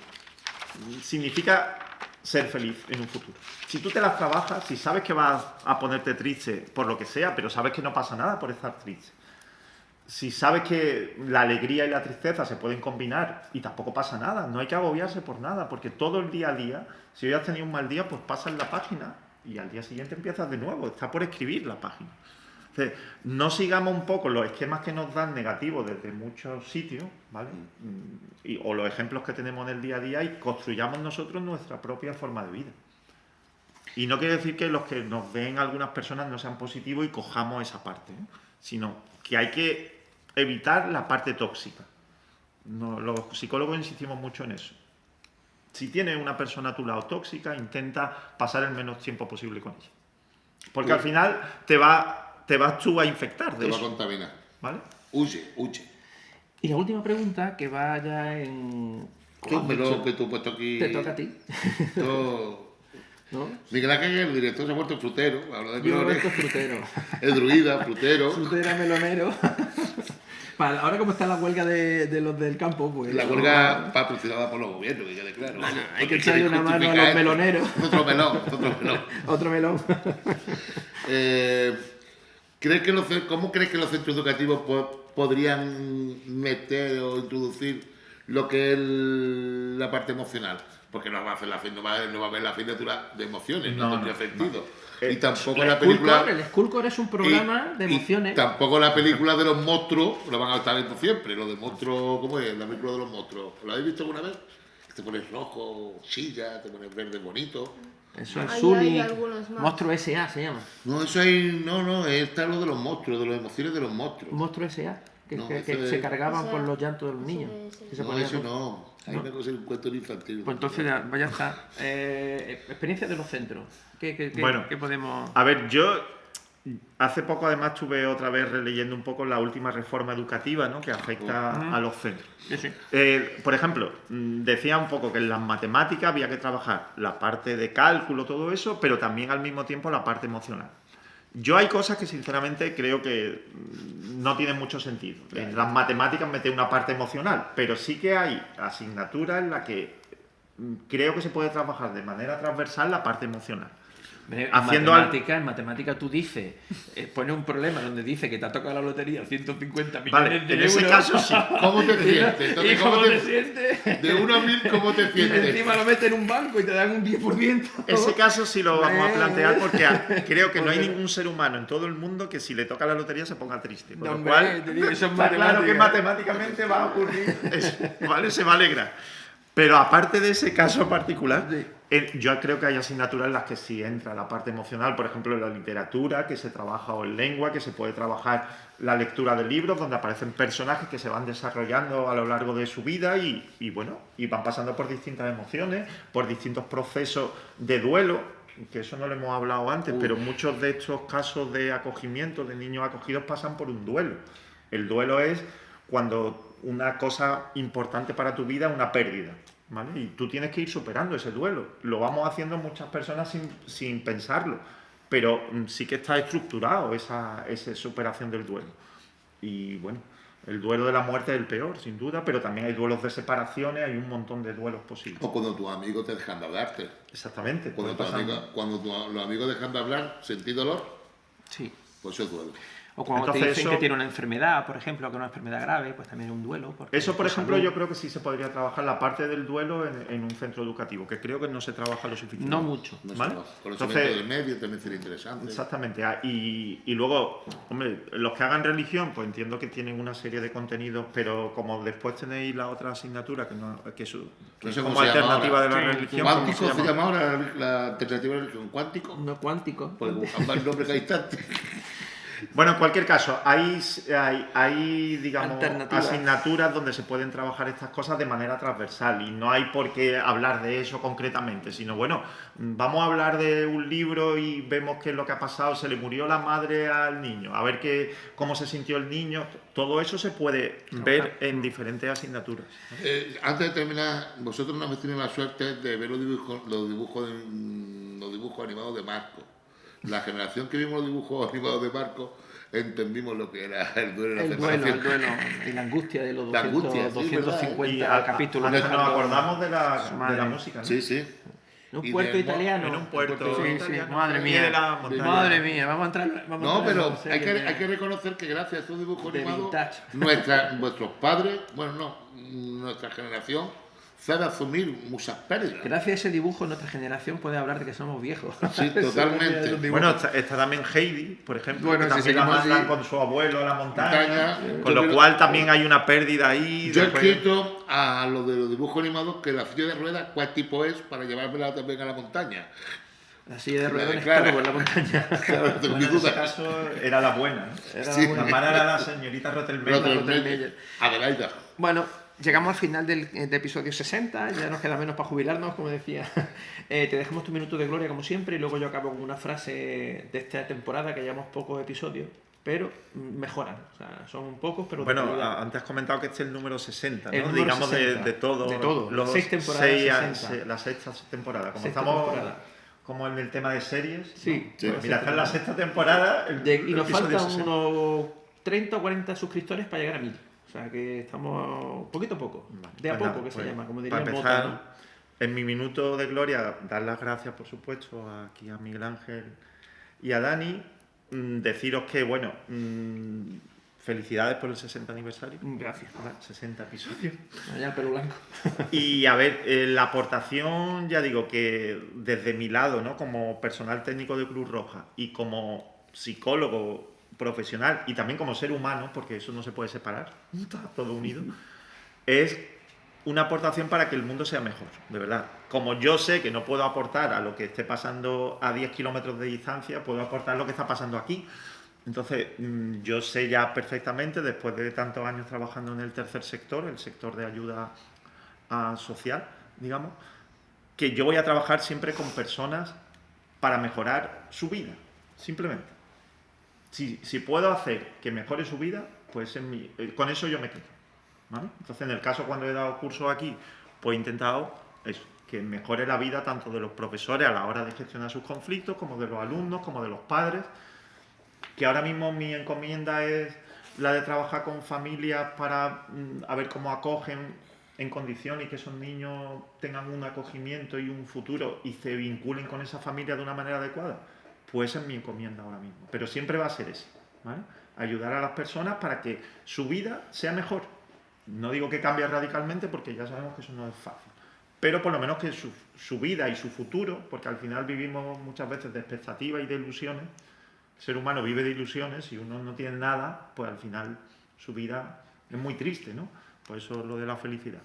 significa ser feliz en un futuro. Si tú te las trabajas, si sabes que vas a ponerte triste por lo que sea, pero sabes que no pasa nada por estar triste. Si sabes que la alegría y la tristeza se pueden combinar y tampoco pasa nada, no hay que agobiarse por nada, porque todo el día a día, si hoy has tenido un mal día, pues pasas la página y al día siguiente empiezas de nuevo, está por escribir la página. Entonces, no sigamos un poco los esquemas que nos dan negativos desde muchos sitios, ¿vale? O los ejemplos que tenemos en el día a día y construyamos nosotros nuestra propia forma de vida. Y no quiere decir que los que nos ven algunas personas no sean positivos y cojamos esa parte, ¿eh? Sino que hay que evitar la parte tóxica. Los psicólogos insistimos mucho en eso. Si tienes una persona a tu lado tóxica, intenta pasar el menos tiempo posible con ella. Porque al final te vas tú a infectar de eso. Te va a contaminar. ¿Vale? Huye. Y la última pregunta, que va ya en... ¿Qué melón que tú has puesto aquí? Te toca a ti. ¿No? Miguel Ángel, el director, se ha vuelto frutero. Habla de Yo he melones. vuelto frutero. El druida, frutero. Frutera, melonero. Ahora como está la huelga de los del campo, pues... La huelga patrocinada por los gobiernos, que quede claro. Bueno, hay que echarle una mano a los meloneros. Otro melón, otro melón. Otro melón. ¿Cómo crees que los centros educativos podrían meter o introducir lo que es la parte emocional? Porque no va a haber la asignatura de emociones, no tendría sentido. Y tampoco la película... El Skullcore es un programa de emociones. Y tampoco la película de los monstruos, lo van a estar viendo siempre. Lo de monstruos, ¿cómo es? La película de los monstruos. ¿Lo habéis visto alguna vez? Te pones rojo, chilla, te pones verde bonito. Eso es Sully, Monstruo S.A. se llama. No, eso hay... No, está lo de los monstruos, de las emociones de los monstruos. Monstruo S.A. Que se cargaban por los llantos de los niños. No, eso no. Hay una cosa, un cuento infantil. Pues entonces ya está. Experiencia de los centros. ¿Qué podemos...? A ver, yo hace poco además estuve otra vez releyendo un poco la última reforma educativa, ¿no?, que afecta a los centros. Sí. Por ejemplo, decía un poco que en las matemáticas había que trabajar la parte de cálculo, todo eso, pero también al mismo tiempo la parte emocional. Yo hay cosas que sinceramente creo que no tienen mucho sentido. En las matemáticas meter una parte emocional, pero sí que hay asignaturas en las que creo que se puede trabajar de manera transversal la parte emocional. En matemática tú dices, pone un problema donde dice que te ha tocado la lotería 150 millones de euros. En ese caso sí. ¿Cómo te sientes? Entonces, ¿Cómo te sientes? De 1 a 1000, ¿cómo te Y sientes? encima lo metes en un banco y te dan un 10%. Ese caso sí lo vamos a plantear porque creo que no hay ningún ser humano en todo el mundo que si le toca la lotería se ponga triste. Con lo cual, está claro que matemáticamente va a ocurrir eso, ¿vale? Se va a alegrar. Pero aparte de ese caso particular, yo creo que hay asignaturas en las que sí entra la parte emocional, por ejemplo, en la literatura, que se trabaja, o en lengua, que se puede trabajar la lectura de libros, donde aparecen personajes que se van desarrollando a lo largo de su vida y van pasando por distintas emociones, por distintos procesos de duelo, que eso no lo hemos hablado antes, pero muchos de estos casos de acogimiento de niños acogidos pasan por un duelo. El duelo es cuando una cosa importante para tu vida es una pérdida, ¿vale? Y tú tienes que ir superando ese duelo. Lo vamos haciendo muchas personas sin pensarlo, pero sí que está estructurado esa superación del duelo. Y bueno, el duelo de la muerte es el peor, sin duda, pero también hay duelos de separaciones, hay un montón de duelos posibles. O cuando tus amigos te dejan de hablarte. Exactamente. Cuando los amigos dejan de hablar, ¿sentí dolor? Sí. Pues eso es duelo. O cuando te dicen que tiene una enfermedad, por ejemplo, que es una enfermedad grave, pues también es un duelo. Eso, por ejemplo, yo creo que sí se podría trabajar la parte del duelo en un centro educativo, que creo que no se trabaja lo suficiente. No mucho. ¿Vale? Conocimiento del medio también sería interesante. Exactamente. Y luego, hombre, los que hagan religión, pues entiendo que tienen una serie de contenidos, pero como después tenéis la otra asignatura, que es como alternativa de la religión. ¿Cuántico se llama ahora la alternativa de la religión? ¿Cuántico? No, cuántico. Pues buscamos el nombre que hay instante. Bueno, en cualquier caso, hay digamos, asignaturas donde se pueden trabajar estas cosas de manera transversal y no hay por qué hablar de eso concretamente, sino bueno, vamos a hablar de un libro y vemos qué es lo que ha pasado, se le murió la madre al niño, a ver cómo se sintió el niño, todo eso se puede ver en diferentes asignaturas. Antes de terminar, vosotros no habéis tenido la suerte de ver los dibujos animados de Marco. La generación que vimos los dibujos animados de Marco entendimos lo que era el duelo y la duelo y la angustia de los 250 capítulos. Nos acordamos de la música, ¿no? Sí. En un puerto italiano. En un puerto italiano. Madre mía, vamos a entrar. Pero hay que reconocer que gracias a estos dibujos animados, nuestros padres, nuestra generación, sabe asumir muchas pérdidas. Gracias a ese dibujo, nuestra generación puede hablar de que somos viejos. Sí, totalmente. Bueno, está también Heidi, por ejemplo, que también la mandan con su abuelo a la montaña, con lo cual también hay una pérdida ahí. Yo he escrito a lo de los dibujos animados que la silla de ruedas, ¿cuál tipo es para llevármela también a la montaña? La silla de ruedas claro, en la montaña. Claro, en ese caso era la buena. La mala era la señorita Rottenmeier. Adelaida. Bueno, llegamos al final del episodio 60, ya nos queda menos para jubilarnos, como decía. Te dejamos tu minuto de gloria, como siempre, y luego yo acabo con una frase de esta temporada, que llevamos pocos episodios, pero mejoran. O sea, son pocos, pero... Bueno, antes has comentado que este es el número 60, ¿no? Número digamos 60, de todo. De todo, las 6 temporadas. La sexta temporada. Como estamos... Como en el tema de series. Sí. Pues mira, esta es la sexta temporada. Y nos faltan unos 30 o 40 suscriptores para llegar a 1000. sea que estamos poquito a poco, Vale, de a pues poco nada, que se pues, llama, como diría para Mota, empezar, ¿no? en mi minuto de gloria, dar las gracias, por supuesto, aquí a Miguel Ángel y a Dani. Deciros que, bueno, felicidades por el 60 aniversario. Gracias. 60 episodios. Ya el pelo blanco. Y a ver, la aportación, ya digo que desde mi lado, ¿no? Como personal técnico de Cruz Roja y como psicólogo profesional y también como ser humano, porque eso no se puede separar, está todo unido, es una aportación para que el mundo sea mejor, de verdad. Como yo sé que no puedo aportar a lo que esté pasando a 10 kilómetros de distancia, puedo aportar lo que está pasando aquí. Entonces, yo sé ya perfectamente, después de tantos años trabajando en el tercer sector, el sector de ayuda social, digamos, que yo voy a trabajar siempre con personas para mejorar su vida, simplemente. Si puedo hacer que mejore su vida, pues con eso yo me quedo, ¿vale? Entonces, en el caso cuando he dado cursos aquí, pues he intentado eso, que mejore la vida tanto de los profesores a la hora de gestionar sus conflictos, como de los alumnos, como de los padres, que ahora mismo mi encomienda es la de trabajar con familias para a ver cómo acogen en condiciones y que esos niños tengan un acogimiento y un futuro y se vinculen con esa familia de una manera adecuada. Pues esa es mi encomienda ahora mismo. Pero siempre va a ser esa, ¿vale? Ayudar a las personas para que su vida sea mejor. No digo que cambie radicalmente porque ya sabemos que eso no es fácil. Pero por lo menos que su vida y su futuro, porque al final vivimos muchas veces de expectativas y de ilusiones. El ser humano vive de ilusiones, si uno no tiene nada, pues al final su vida es muy triste, ¿no? Por eso es lo de la felicidad.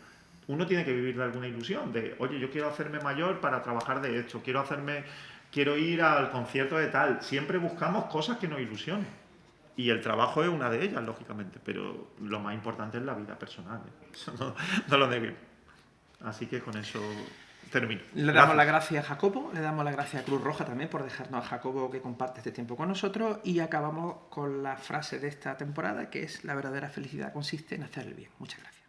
Uno tiene que vivir de alguna ilusión, de, oye, yo quiero hacerme mayor para trabajar de esto, quiero ir al concierto de tal. Siempre buscamos cosas que nos ilusionen. Y el trabajo es una de ellas, lógicamente, pero lo más importante es la vida personal, ¿eh? Eso no lo neguemos. Así que con eso termino. Le damos las gracias a Jacobo, le damos las gracias a Cruz Roja también por dejarnos a Jacobo que comparte este tiempo con nosotros y acabamos con la frase de esta temporada que es: la verdadera felicidad consiste en hacer el bien. Muchas gracias.